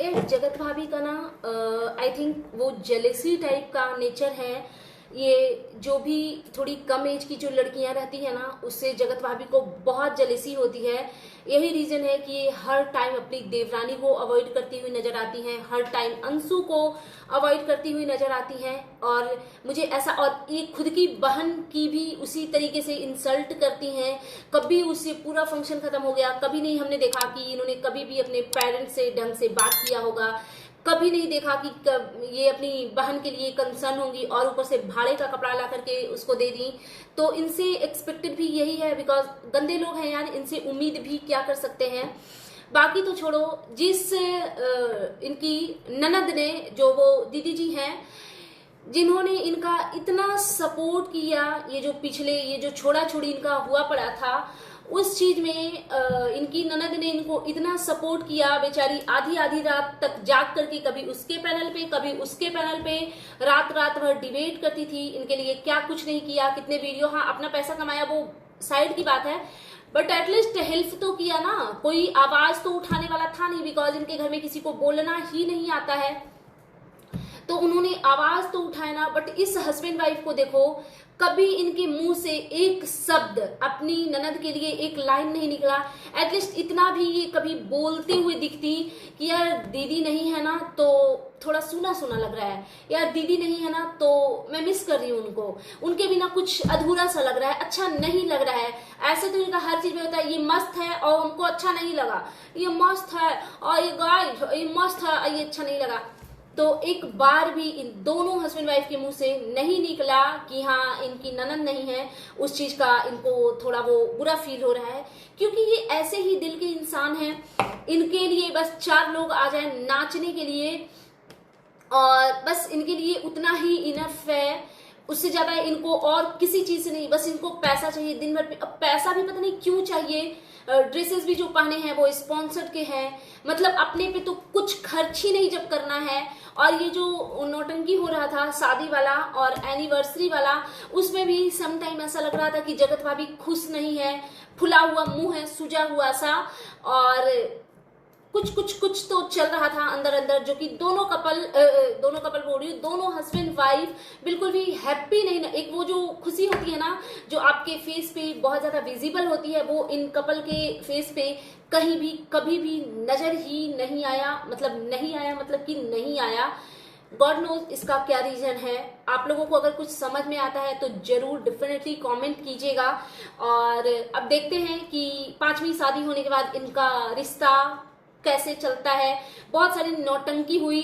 यार जगत भाभी का ना आई थिंक वो जेलेसी टाइप का नेचर है। ये जो भी थोड़ी कम एज की जो लड़कियां रहती है ना, उससे जगत भाभी को बहुत जेलेसी होती है। यही रीजन है कि ये हर टाइम अपनी देवरानी को अवॉइड करती हुई नजर आती हैं, हर टाइम अंशु को अवॉइड करती हुई नजर आती हैं। और मुझे ऐसा, और ये खुद की बहन की भी उसी तरीके से इंसल्ट करती हैं। कभी उससे पूरा फंक्शन खत्म हो गया, कभी नहीं हमने देखा कि इन्होंने कभी भी अपने पेरेंट्स से ढंग से बात किया होगा, कभी नहीं देखा कि ये अपनी बहन के लिए कंसर्न होंगी, और ऊपर से भाड़े का कपड़ा ला करके उसको दे दी। तो इनसे एक्सपेक्टेड भी यही है, बिकॉज गंदे लोग हैं यार, इनसे उम्मीद भी क्या कर सकते हैं। बाकी तो छोड़ो, जिस इनकी ननद ने, जो वो दीदी जी हैं जिन्होंने इनका इतना सपोर्ट किया, ये जो पिछले ये जो छोड़ा छोड़ी इनका हुआ पड़ा था, उस चीज में इनकी ननद ने इनको इतना सपोर्ट किया। बेचारी आधी आधी रात तक जाग करके कभी उसके पैनल पे कभी उसके पैनल पे रात रात भर डिबेट करती थी। इनके लिए क्या कुछ नहीं किया, कितने वीडियो, हाँ अपना पैसा कमाया वो साइड की बात है, बट एटलीस्ट हेल्प तो किया ना। कोई आवाज तो उठाने वाला था नहीं, बिकॉज इनके घर में किसी को बोलना ही नहीं आता है, तो उन्होंने आवाज तो उठाया ना। बट इस हस्बैंड वाइफ को देखो, कभी इनके मुंह से एक शब्द अपनी ननद के लिए, एक लाइन नहीं निकला। एटलीस्ट इतना भी ये कभी बोलते हुए दिखती कि यार दीदी नहीं है ना तो थोड़ा सूना सूना लग रहा है, यार दीदी नहीं है ना तो मैं मिस कर रही हूँ उनको, उनके बिना कुछ अधूरा सा लग रहा है, अच्छा नहीं लग रहा है। ऐसे तो इनका हर चीज में होता है, ये मस्त है और उनको अच्छा नहीं लगा, ये मस्त है और ये गाइस ये मस्त है और ये अच्छा नहीं लगा। तो एक बार भी इन दोनों हस्बैंड वाइफ के मुंह से नहीं निकला कि हाँ इनकी ननद नहीं है, उस चीज का इनको थोड़ा वो बुरा फील हो रहा है। क्योंकि ये ऐसे ही दिल के इंसान हैं, इनके लिए बस चार लोग आ जाए नाचने के लिए और बस इनके लिए उतना ही इनफ है, उससे ज्यादा इनको और किसी चीज से नहीं, बस इनको पैसा चाहिए दिन भर। अब पैसा भी पता नहीं क्यों चाहिए, ड्रेसेस भी जो पहने हैं वो स्पॉन्सर्ड के हैं, मतलब अपने पे तो कुछ खर्च ही नहीं जब करना है। और ये जो नौटंकी हो रहा था शादी वाला और एनिवर्सरी वाला, उसमें भी सम टाइम ऐसा लग रहा था कि जगत भाभी खुश नहीं है, फुला हुआ मुंह है, सूजा हुआ सा, और कुछ तो चल रहा था अंदर अंदर, जो कि दोनों कपल बोल रही हूँ, दोनों हस्बैंड वाइफ बिल्कुल भी हैप्पी नहीं ना। एक वो जो खुशी होती है ना, जो आपके फेस पे बहुत ज्यादा विजिबल होती है, वो इन कपल के फेस पे कहीं भी कभी भी नजर ही नहीं आया। मतलब कि नहीं आया। गॉड नोज इसका क्या रीजन है। आप लोगों को अगर कुछ समझ में आता है तो जरूर डेफिनेटली कमेंट कीजिएगा। और अब देखते हैं कि 5वीं शादी होने के बाद इनका रिश्ता कैसे चलता है। बहुत सारी नौटंकी हुई,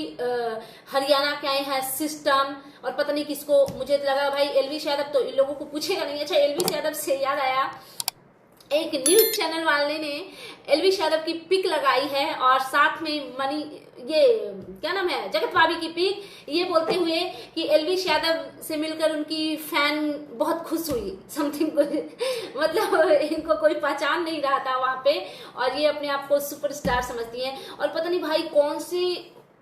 हरियाणा के आए हैं सिस्टम और पता नहीं किसको, मुझे लगा भाई एलवी यादव तो इन लोगों को पूछेगा नहीं। अच्छा, एलवी यादव से याद आया, एक न्यूज चैनल वाले ने एलवी यादव की पिक लगाई है और साथ में ये क्या नाम है, जगत भाभी की पिक, ये बोलते हुए कि एलवी यादव से मिलकर उनकी फैन बहुत खुश हुई, समथिंग मतलब इनको कोई पहचान नहीं रहा था वहां पे, और ये अपने आप को सुपरस्टार समझती हैं। और पता नहीं भाई कौन से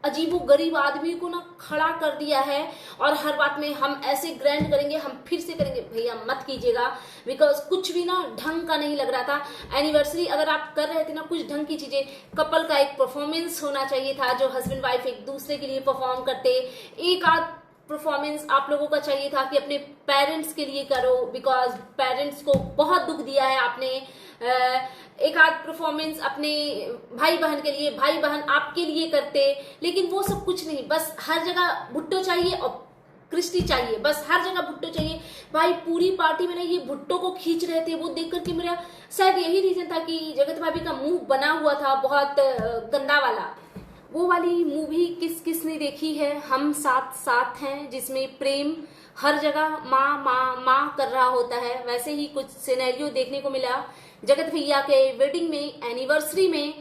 अजीबो गरीब आदमी को ना खड़ा कर दिया है, और हर बात में हम ऐसे ग्रैंड करेंगे, हम फिर से करेंगे। भैया मत कीजिएगा, बिकॉज कुछ भी ना ढंग का नहीं लग रहा था। एनिवर्सरी अगर आप कर रहे थे ना, कुछ ढंग की चीजें, कपल का एक परफॉर्मेंस होना चाहिए था, जो हस्बैंड वाइफ एक दूसरे के लिए परफॉर्म करते। एक आध परफॉर्मेंस आप लोगों का चाहिए था कि अपने पेरेंट्स के लिए करो, बिकॉज पेरेंट्स को बहुत दुख दिया है आपने। एक आध परफॉर्मेंस अपने भाई बहन के लिए, भाई बहन आपके लिए करते, लेकिन वो सब कुछ नहीं। बस हर जगह भुट्टो चाहिए और क्रिस्टी चाहिए, बस हर जगह भुट्टो चाहिए। भाई पूरी पार्टी में ना ये भुट्टो को खींच रहे थे, वो देख करके मेरा शायद यही रीजन था कि जगत भाभी का मुंह बना हुआ था बहुत गंदा वाला। वो वाली मूवी किस किस ने देखी है, हम साथ साथ हैं, जिसमें प्रेम हर जगह माँ माँ माँ कर रहा होता है, वैसे ही कुछ सिनेरियो देखने को मिला जगत भैया के वेडिंग में, एनिवर्सरी में,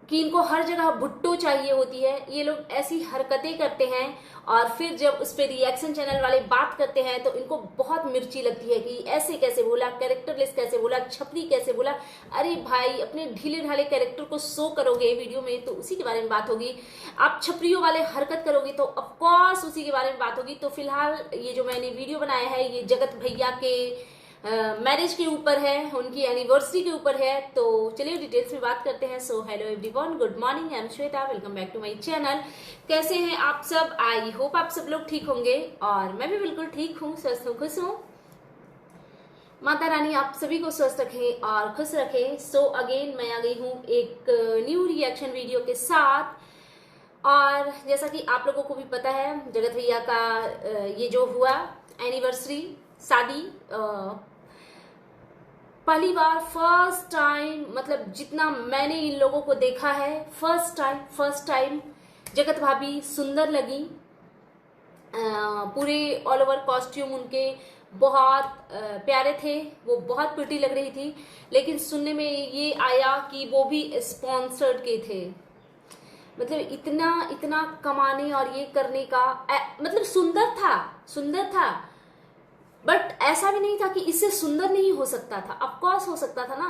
कि इनको हर जगह भुट्टो चाहिए होती है। ये लोग ऐसी हरकतें करते हैं और फिर जब उस पर रिएक्शन चैनल वाले बात करते हैं तो इनको बहुत मिर्ची लगती है कि ऐसे कैसे बोला, कैरेक्टरलेस कैसे बोला, छपरी कैसे बोला। अरे भाई, अपने ढीले ढाले कैरेक्टर को शो करोगे वीडियो में तो उसी के बारे में बात होगी, आप छपरियों वाले हरकत करोगे तो ऑफकोर्स उसी के बारे में बात होगी। तो फिलहाल ये जो मैंने वीडियो बनाया है, ये जगत भैया के मैरिज के ऊपर है, उनकी एनिवर्सरी के ऊपर है। तो चलिए डिटेल्स में बात करते हैं। So hello everyone, good morning, I am Shweta, welcome back to my channel. कैसे हैं आप सब? आई होप आप सब लोग ठीक होंगे और मैं भी बिल्कुल ठीक हूँ, स्वस्थ हूँ, खुश हूँ। माता रानी आप सभी को स्वस्थ रखें और खुश रखें। सो अगेन मैं आ गई हूँ एक न्यू रिएक्शन वीडियो के साथ। और जैसा कि आप लोगों को भी पता है, जगत भैया का ये जो हुआ एनिवर्सरी, शादी, पहली बार फर्स्ट टाइम, मतलब जितना मैंने इन लोगों को देखा है फर्स्ट टाइम जगत भाभी सुंदर लगी। पूरे ऑल ओवर कॉस्ट्यूम उनके बहुत प्यारे थे, वो बहुत प्रिटी लग रही थी। लेकिन सुनने में ये आया कि वो भी स्पॉन्सर्ड के थे। मतलब इतना कमाने और ये करने का मतलब सुंदर था, बट ऐसा भी नहीं था कि इससे सुंदर नहीं हो सकता था। ऑफकोर्स हो सकता था ना,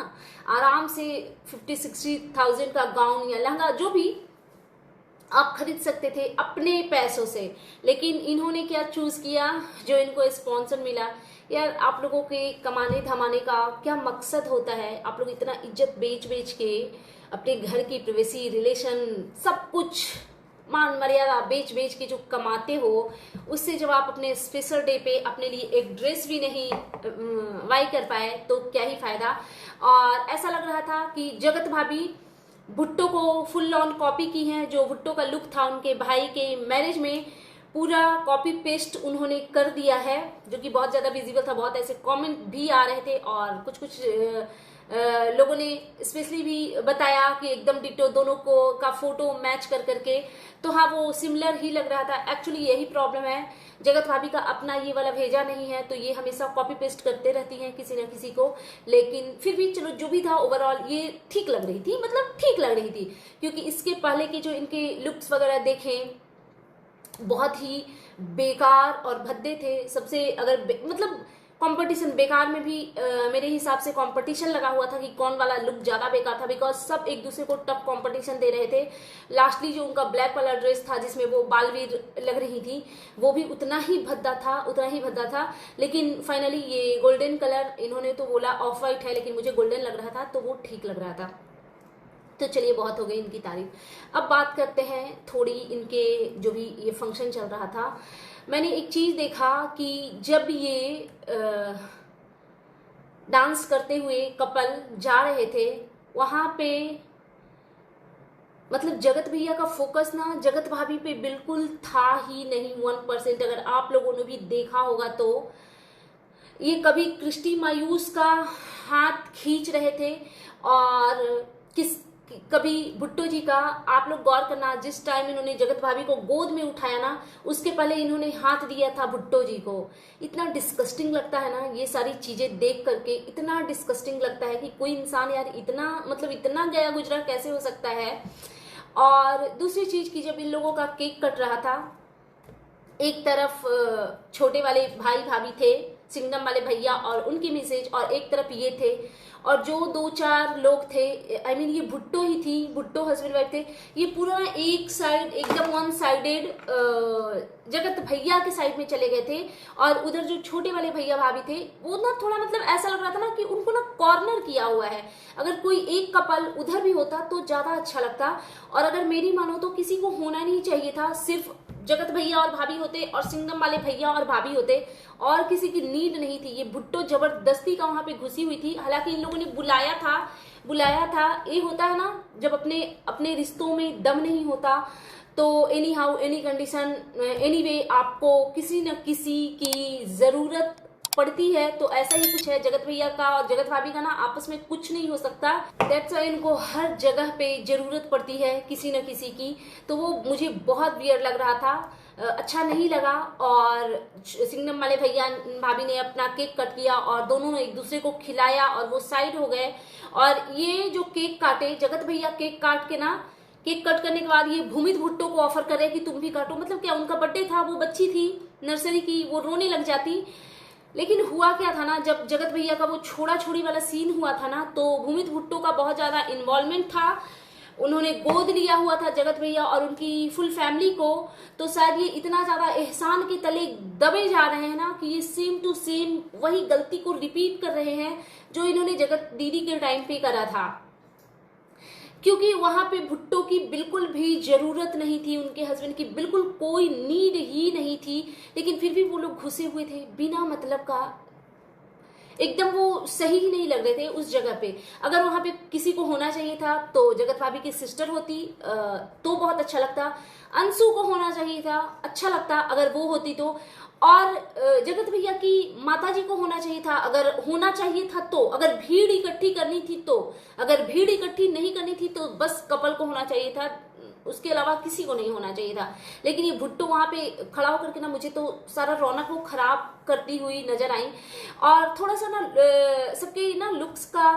आराम से 50-60,000 का गाउन या लहंगा जो भी आप खरीद सकते थे अपने पैसों से। लेकिन इन्होंने क्या चूज किया, जो इनको स्पॉन्सर मिला। यार आप लोगों के कमाने धमाने का क्या मकसद होता है? आप लोग इतना इज्जत बेच के अपने घर की प्राइवेसी, रिलेशन, सब कुछ मान मर्यादा बेच के जो कमाते हो, उससे जब आप अपने स्पेशल डे पे अपने लिए एक ड्रेस भी नहीं बाई कर पाए तो क्या ही फायदा। और ऐसा लग रहा था कि जगत भाभी भुट्टो को फुल ऑन कॉपी की हैं। जो भुट्टो का लुक था उनके भाई के मैरिज में, पूरा कॉपी पेस्ट उन्होंने कर दिया है, जो कि बहुत ज्यादा विजिबल था। बहुत ऐसे कमेंट भी आ रहे थे और कुछ लोगों ने स्पेशली भी बताया कि एकदम डिटो दोनों को का फोटो मैच करके। तो हाँ, वो सिमिलर ही लग रहा था। एक्चुअली यही प्रॉब्लम है, जगत भाभी का अपना ये वाला भेजा नहीं है, तो ये हमेशा कॉपी पेस्ट करते रहती हैं किसी न किसी को। लेकिन फिर भी चलो, जो भी था ओवरऑल ये ठीक लग रही थी, मतलब ठीक लग रही थी। क्योंकि इसके पहले के जो इनके लुक्स वगैरह देखें, बहुत ही बेकार और भद्दे थे। सबसे अगर मतलब कंपटीशन बेकार में भी मेरे हिसाब से कंपटीशन लगा हुआ था कि कौन वाला लुक ज्यादा बेकार था, बिकॉज सब एक दूसरे को टफ कंपटीशन दे रहे थे। लास्टली जो उनका ब्लैक वाला ड्रेस था जिसमें वो बालवीर लग रही थी, वो भी उतना ही भद्दा था। लेकिन फाइनली ये गोल्डन कलर, इन्होंने तो बोला ऑफ वाइट है, लेकिन मुझे गोल्डन लग रहा था तो वो ठीक लग रहा था। तो चलिए, बहुत हो गई इनकी तारीफ। अब बात करते हैं थोड़ी इनके जो भी ये फंक्शन चल रहा था। मैंने एक चीज देखा कि जब ये डांस करते हुए कपल जा रहे थे, वहां पे मतलब जगत भैया का फोकस ना जगत भाभी पे बिल्कुल था ही नहीं, 1%। अगर आप लोगों ने भी देखा होगा तो ये कभी क्रिस्टी मायूस का हाथ खींच रहे थे और कभी भुट्टो जी का। आप लोग गौर करना, जिस टाइम इन्होंने जगत भाभी को गोद में उठाया ना, उसके पहले इन्होंने हाथ दिया था भुट्टो जी को। इतना डिस्कस्टिंग लगता है ना ये सारी चीजें देख करके, इतना डिस्कस्टिंग लगता है कि कोई इंसान यार इतना गया गुजरा कैसे हो सकता है। और दूसरी चीज की, जब इन लोगों का केक कट रहा था, एक तरफ छोटे वाले भाई भाभी थे, सिंगम वाले भैया और उनकी मिसेज, और एक तरफ ये थे। और जो 2-4 लोग थे, ये भुट्टो ही थी, भुट्टो हस्बैंड वाइफ थे, ये पूरा एक साइड एकदम वन साइडेड जगत भैया के साइड में चले गए थे। और उधर जो छोटे वाले भैया भाभी थे, वो ना थोड़ा मतलब ऐसा लग रहा था ना कि उनको ना कॉर्नर किया हुआ है। अगर कोई एक कपल उधर भी होता तो ज्यादा अच्छा लगता। और अगर मेरी मानो तो किसी को होना नहीं चाहिए था, सिर्फ जगत भैया और भाभी होते और सिंगम वाले भैया और भाभी होते, और किसी की नीड नहीं थी। ये भुट्टो जबरदस्ती का वहां पे घुसी हुई थी। हालांकि इन लोगों ने बुलाया था। ये होता है ना, जब अपने रिश्तों में दम नहीं होता तो any how any condition anyway आपको किसी न किसी की जरूरत पड़ती है। तो ऐसा ही कुछ है जगत भैया का और जगत भाभी का ना, आपस में कुछ नहीं हो सकता। दैट्स व्हाई इनको हर जगह पे जरूरत पड़ती है किसी न किसी की। तो वो मुझे बहुत वियर्ड लग रहा था, अच्छा नहीं लगा। और सिंगम वाले भैया भाभी ने अपना केक कट किया और दोनों ने एक दूसरे को खिलाया और वो साइड हो गए। और ये जो केक काटे, जगत भैया केक काट के ना, केक कट करने के बाद ये भूमित भुट्टो को ऑफर करे कि तुम भी काटो। मतलब क्या, उनका बर्थडे था, वो बच्ची थी नर्सरी की, वो रोने लग जाती। लेकिन हुआ क्या था ना, जब जगत भैया का वो छोड़ा छोड़ी वाला सीन हुआ था ना, तो भूमित भुट्टो का बहुत ज्यादा इन्वॉल्वमेंट था। उन्होंने गोद लिया हुआ था जगत भैया और उनकी फुल फैमिली को, तो शायद ये इतना ज्यादा एहसान के तले दबे जा रहे हैं ना कि ये सेम टू सेम वही गलती को रिपीट कर रहे हैं जो इन्होंने जगत दीदी के टाइम पे करा था। क्योंकि वहां पे भुट्टो की बिल्कुल भी जरूरत नहीं थी, उनके हस्बैंड की बिल्कुल कोई नीड ही नहीं थी, लेकिन फिर भी वो लोग घुसे हुए थे बिना मतलब का। एकदम वो सही ही नहीं लग रहे थे उस जगह पे। अगर वहां पे किसी को होना चाहिए था तो जगत भाभी की सिस्टर होती तो बहुत अच्छा लगता, अंशु को होना चाहिए था, अच्छा लगता अगर वो होती तो, और जगत भैया की माताजी को होना चाहिए था अगर होना चाहिए था तो, अगर भीड़ इकट्ठी करनी थी तो, अगर भीड़ इकट्ठी नहीं करनी थी तो बस कपल को होना चाहिए था, उसके अलावा किसी को नहीं होना चाहिए था। लेकिन ये भुट्टो वहां पे खड़ा होकर के ना मुझे तो सारा रौनक को खराब करती हुई नजर आई। और थोड़ा सा ना सबके ना लुक्स का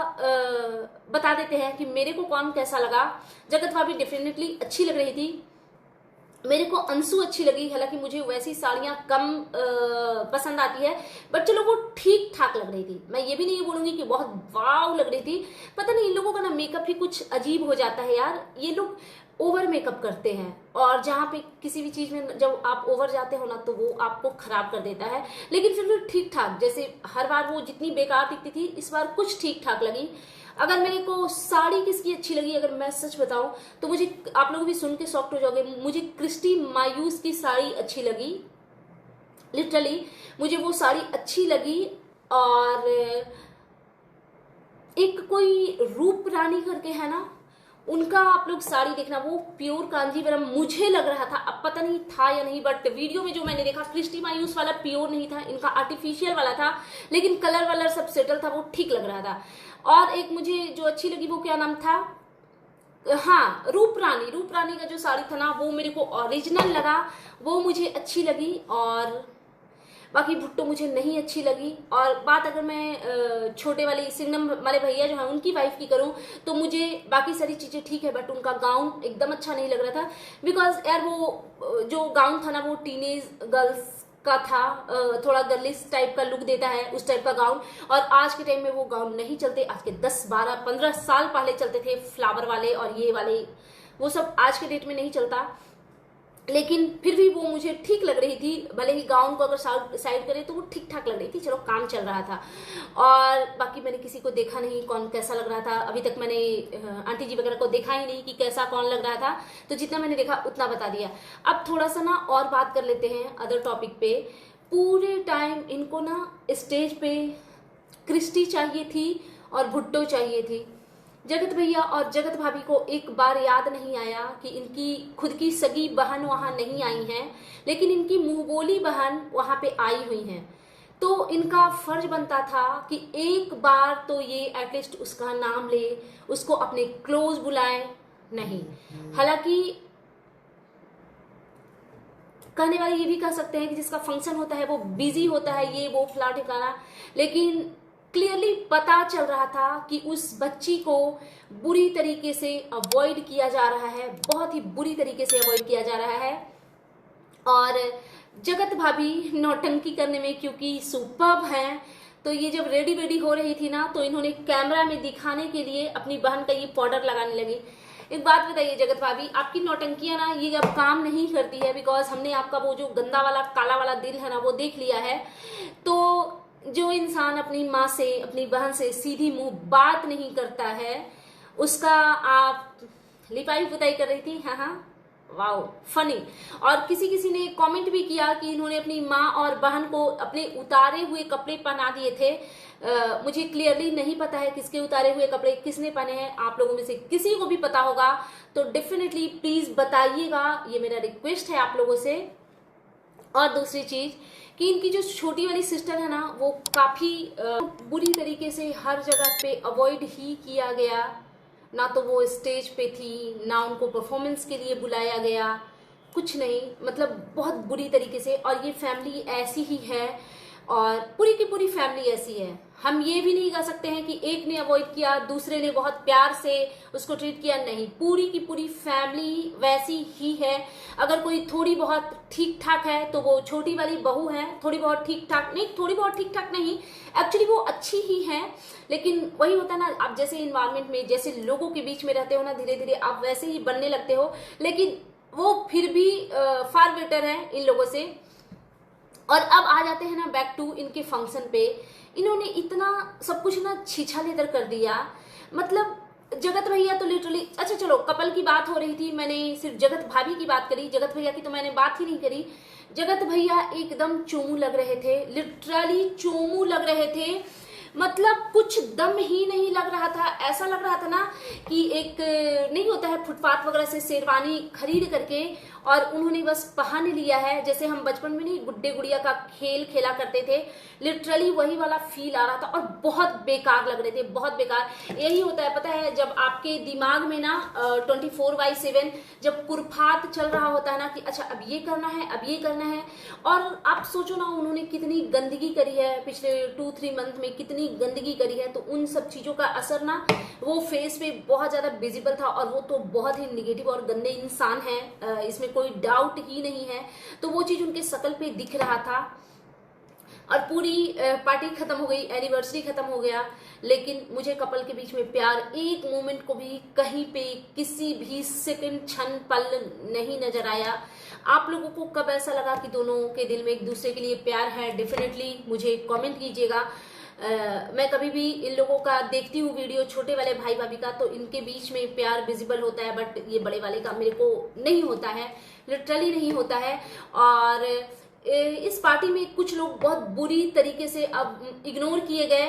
बता देते हैं कि मेरे को कौन कैसा लगा। जगत भाभी डेफिनेटली अच्छी लग रही थी, मेरे को अंशु अच्छी लगी, हालांकि मुझे वैसी साड़ियां कम पसंद आती है, बट चलो वो ठीक ठाक लग रही थी। मैं ये भी नहीं बोलूंगी कि बहुत वाव लग रही थी। पता नहीं इन लोगों का ना मेकअप ही कुछ अजीब हो जाता है यार, ये लोग ओवर मेकअप करते हैं, और जहाँ पे किसी भी चीज में जब आप ओवर जाते हो ना तो वो आपको खराब कर देता है। लेकिन फिर भी ठीक ठाक, जैसे हर बार वो जितनी बेकार दिखती थी इस बार कुछ ठीक ठाक लगी। अगर मेरे को साड़ी किसकी अच्छी लगी, अगर मैं सच बताऊं तो मुझे, आप लोग भी सुन के शॉक्ड हो जाओगे, मुझे क्रिस्टी मायूस की साड़ी अच्छी लगी। लिटरली मुझे वो साड़ी अच्छी लगी। और एक कोई रूप रानी करके है ना, उनका आप लोग साड़ी देखना, वो प्योर कांजीवरम मुझे लग रहा था, अब पता नहीं था या नहीं, बट वीडियो में जो मैंने देखा क्रिस्टी मायूस वाला प्योर नहीं था, इनका आर्टिफिशियल वाला था, लेकिन कलर वलर सब सेटल था, वो ठीक लग रहा था। और एक मुझे जो अच्छी लगी वो क्या नाम था, हाँ रूप रानी का जो साड़ी था ना वो मेरे को ओरिजिनल लगा, वो मुझे अच्छी लगी। और बाकी भुट्टो मुझे नहीं अच्छी लगी। और बात अगर मैं छोटे वाले सिंगम वाले भैया जो हैं उनकी वाइफ की करूं तो मुझे बाकी सारी चीजें ठीक है, बट उनका गाउन एकदम अच्छा नहीं लग रहा था। बिकॉज यार वो जो गाउन था ना वो टीनेज गर्ल्स का था, थोड़ा गर्लिश टाइप का लुक देता है उस टाइप का गाउन, और आज के टाइम में वो गाउन नहीं चलते। आज के 10, 12, 15 साल पहले चलते थे फ्लावर वाले और ये वाले, वो सब आज के डेट में नहीं चलता। लेकिन फिर भी वो मुझे ठीक लग रही थी, भले ही गाउन को अगर साइड करे तो वो ठीक ठाक लग रही थी, चलो काम चल रहा था। और बाकी मैंने किसी को देखा नहीं कौन कैसा लग रहा था, अभी तक मैंने आंटी जी वगैरह को देखा ही नहीं कि कैसा कौन लग रहा था, तो जितना मैंने देखा उतना बता दिया। अब थोड़ा सा ना और बात कर लेते हैं अदर टॉपिक पे। पूरे टाइम इनको ना स्टेज पे क्रिस्टी चाहिए थी और भुट्टो चाहिए थी। जगत भैया और जगत भाभी को एक बार याद नहीं आया कि इनकी खुद की सगी बहन वहां नहीं आई हैं, लेकिन इनकी मुंहबोली बहन वहां पे आई हुई हैं। तो इनका फर्ज बनता था कि एक बार तो ये एटलीस्ट उसका नाम ले, उसको अपने क्लोज बुलाए। नहीं, हालांकि कहने वाले ये भी कह सकते हैं कि जिसका फंक्शन होता है वो बिजी होता है, ये वो फला ठिकाना, लेकिन क्लियरली पता चल रहा था कि उस बच्ची को बुरी तरीके से अवॉइड किया जा रहा है, बहुत ही बुरी तरीके से अवॉइड किया जा रहा है। और जगत भाभी नौटंकी करने में क्योंकि सुपर्ब हैं, तो ये जब रेडी वेडी हो रही थी ना तो इन्होंने कैमरा में दिखाने के लिए अपनी बहन का ये पाउडर लगाने लगी। एक बात बताइए जगत भाभी, आपकी नौटंकियां ना ये अब काम नहीं करती है, बिकॉज हमने आपका वो जो गंदा वाला काला वाला दिल है ना वो देख लिया है। तो जो इंसान अपनी माँ से, अपनी बहन से सीधी मुंह बात नहीं करता है, उसका आप लिपाई पुताई कर रही थी। हाँ, वाओ फनी। और किसी ने कमेंट भी किया कि इन्होंने अपनी माँ और बहन को अपने उतारे हुए कपड़े पहना दिए थे। मुझे क्लियरली नहीं पता है किसके उतारे हुए कपड़े किसने पहने हैं, आप लोगों में से किसी को भी पता होगा तो डेफिनेटली प्लीज बताइएगा, ये मेरा रिक्वेस्ट है आप लोगों से। और दूसरी चीज कि इनकी जो छोटी वाली सिस्टर है ना वो काफी बुरी तरीके से हर जगह पे अवॉइड ही किया गया, ना तो वो स्टेज पे थी, ना उनको परफॉर्मेंस के लिए बुलाया गया, कुछ नहीं, मतलब बहुत बुरी तरीके से। और ये फैमिली ऐसी ही है, और पूरी की पूरी फैमिली ऐसी है। हम ये भी नहीं कह सकते हैं कि एक ने अवॉइड किया, दूसरे ने बहुत प्यार से उसको ट्रीट किया, नहीं, पूरी की पूरी फैमिली वैसी ही है। अगर कोई थोड़ी बहुत ठीक ठाक है तो वो छोटी वाली बहू है, थोड़ी बहुत ठीक ठाक नहीं, थोड़ी बहुत ठीक ठाक नहीं, एक्चुअली वो अच्छी ही है। लेकिन वही होता है ना, आप जैसे इन्वायरमेंट में, जैसे लोगों के बीच में रहते हो ना, धीरे धीरे आप वैसे ही बनने लगते हो। लेकिन वो फिर भी फार बेटर है इन लोगों से। और अब आ जाते हैं ना बैक टू इनके फंक्शन पे। इन्होंने इतना सब कुछ ना छीछा लेदर कर दिया, मतलब जगत भैया तो लिटरली, अच्छा चलो कपल की बात हो रही थी, मैंने सिर्फ जगत भाभी की बात करी, जगत भैया की तो मैंने बात ही नहीं करी। जगत भैया एकदम चोमू लग रहे थे, लिटरली चोमू लग रहे थे, मतलब कुछ दम ही नहीं लग रहा था। ऐसा लग रहा था ना कि एक नहीं होता है फुटपाथ वगैरह से शेरवानी खरीद करके और उन्होंने बस पहन लिया है, जैसे हम बचपन में नहीं गुड्डे गुड़िया का खेल खेला करते थे, लिटरली वही वाला फील आ रहा था। और बहुत बेकार लग रहे थे, बहुत बेकार। यही होता है पता है, जब आपके दिमाग में ना 24/7 जब कुरफात चल रहा होता है ना कि अच्छा अब ये करना है, अब ये करना है। और आप सोचो ना उन्होंने कितनी गंदगी करी है पिछले 2-3 मंथ में, कितनी गंदगी करी है, तो उन सब चीजों का असर ना वो फेस पे बहुत ज्यादा विजिबल था। और वो तो बहुत ही निगेटिव और गंदे इंसान है, इसमें कोई डाउट ही नहीं है। तो वो चीज उनके शकल पे दिख रहा था। और पूरी पार्टी खत्म हो गई, एनिवर्सरी खत्म हो गया, लेकिन मुझे कपल के बीच में प्यार एक मोमेंट को भी कहीं पे किसी भी सेकंड क्षण पल नहीं नजर आया। आप लोगों को कब ऐसा लगा कि दोनों के दिल में एक दूसरे के लिए प्यार है? डेफिनेटली मुझे कमेंट कीजिएगा। मैं कभी भी इन लोगों का देखती हूँ वीडियो, छोटे वाले भाई भाभी का, तो इनके बीच में प्यार विजिबल होता है, बट ये बड़े वाले का मेरे को नहीं होता है, लिटरली नहीं होता है। और इस पार्टी में कुछ लोग बहुत बुरी तरीके से अब इग्नोर किए गए,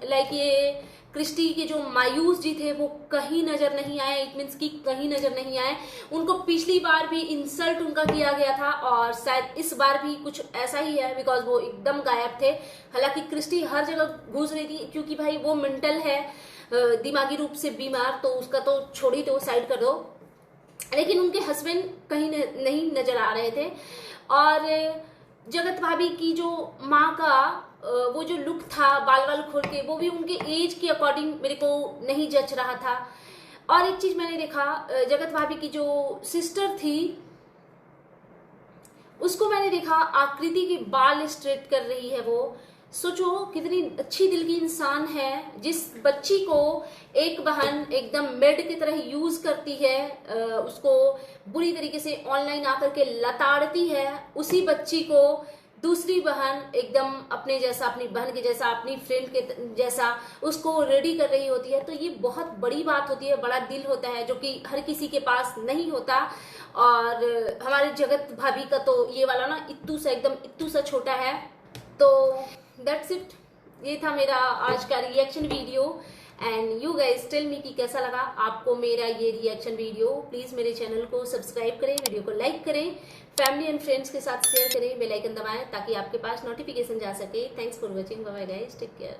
लाइक ये क्रिस्टी के जो मायूस जी थे वो कहीं नजर नहीं आए, इट मीन्स कि कहीं नजर नहीं आए। उनको पिछली बार भी इंसल्ट उनका किया गया था और शायद इस बार भी कुछ ऐसा ही है, बिकॉज वो एकदम गायब थे। हालांकि क्रिस्टी हर जगह घूस रही थी, क्योंकि भाई वो मेंटल है, दिमागी रूप से बीमार, तो उसका तो छोड़ ही दो, साइड कर दो। लेकिन उनके हस्बैंड कहीं नहीं नजर आ रहे थे। और जगत भाभी की जो माँ का वो जो लुक था बाल बाल खोल के, वो भी उनके एज के अकॉर्डिंग मेरे को नहीं जच रहा था। और एक चीज मैंने देखा, जगत भाभी की जो सिस्टर थी उसको मैंने देखा आकृति के बाल स्ट्रेट कर रही है। वो सोचो कितनी अच्छी दिल की इंसान है, जिस बच्ची को एक बहन एकदम मेड की तरह यूज करती है, उसको बुरी तरीके से ऑनलाइन आकर के लताड़ती है, उसी बच्ची को दूसरी बहन एकदम अपने जैसा, अपनी बहन के जैसा, अपनी फ्रेंड के जैसा उसको रेडी कर रही होती है। तो ये बहुत बड़ी बात होती है, बड़ा दिल होता है, जो कि हर किसी के पास नहीं होता। और हमारे जगत भाभी का तो ये वाला ना इत्तू सा, एकदम इत्तू सा छोटा है। तो दैट्स इट, ये था मेरा आज का reaction video. And you guys tell me कि कैसा लगा आपको मेरा ये रिएक्शन वीडियो। प्लीज मेरे चैनल को सब्सक्राइब करें, वीडियो को लाइक करें, फैमिली एंड फ्रेंड्स के साथ शेयर करें, बेल आइकन दबाएं ताकि आपके पास नोटिफिकेशन जा सके। Thanks for watching, bye bye guys, take care.